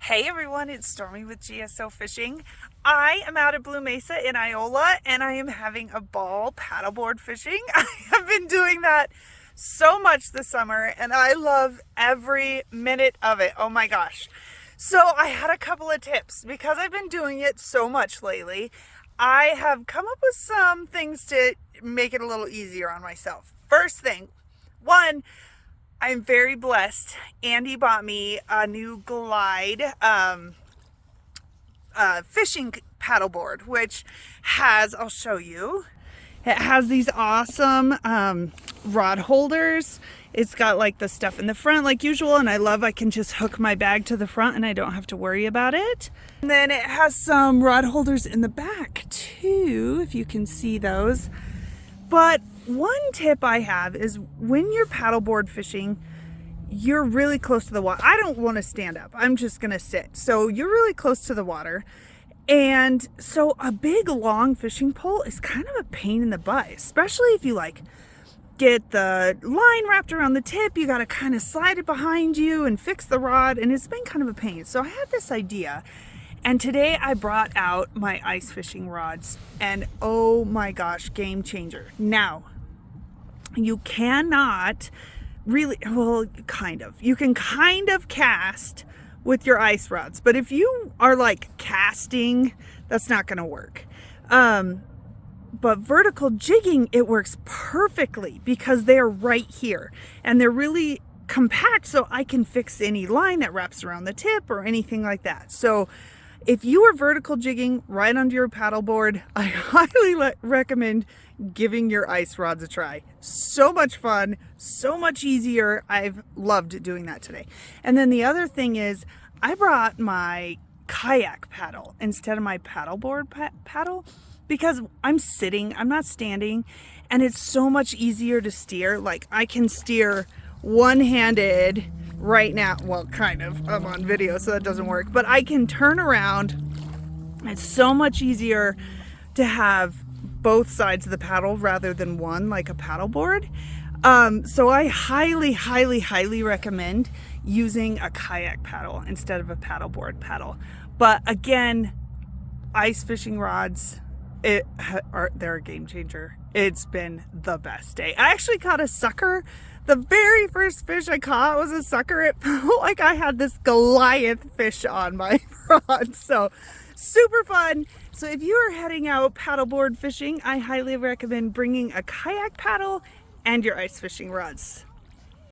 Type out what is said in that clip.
Hey everyone, it's Stormy with GSO Fishing. I am out at Blue Mesa in Iola and I am having a ball paddleboard fishing. I have been doing that so much this summer and I love every minute of it. Oh my gosh. So I had a couple of tips because I've been doing it so much lately. I have come up with some things to make it a little easier on myself. First thing, one, I'm very blessed. Andy bought me a new Glide fishing paddleboard, which has, I'll show you, it has these awesome rod holders. It's got like the stuff in the front like usual, and I can just hook my bag to the front and I don't have to worry about it. And then it has some rod holders in the back too, if you can see those. But one tip I have is when you're paddleboard fishing, you're really close to the water. I don't want to stand up. I'm just going to sit. So you're really close to the water. And so a big long fishing pole is kind of a pain in the butt, especially if you like get the line wrapped around the tip. You got to kind of slide it behind you and fix the rod. And it's been kind of a pain. So I had this idea. And today I brought out my ice fishing rods. And oh my gosh, game changer. Now, you cannot really, well, kind of. You can kind of cast with your ice rods, but if you are like casting, that's not going to work. But vertical jigging, it works perfectly because they're right here and they're really compact, so I can fix any line that wraps around the tip or anything like that. So if you are vertical jigging right under your paddleboard, I highly recommend giving your ice rods a try. So much fun, so much easier. I've loved doing that today. And then the other thing is I brought my kayak paddle instead of my paddleboard paddle because I'm sitting, I'm not standing, and it's so much easier to steer. Like I can steer one-handed right now. Well, kind of. I'm on video, so that doesn't work. But I can turn around. It's so much easier to have both sides of the paddle rather than one, like a paddleboard. So I highly recommend using a kayak paddle instead of a paddleboard paddle. But again, ice fishing rods, they're a game changer. It's been the best day. I actually caught a sucker. The very first fish I caught was a sucker. It felt like I had this Goliath fish on my rod. So super fun. So if you are heading out paddleboard fishing, I highly recommend bringing a kayak paddle and your ice fishing rods.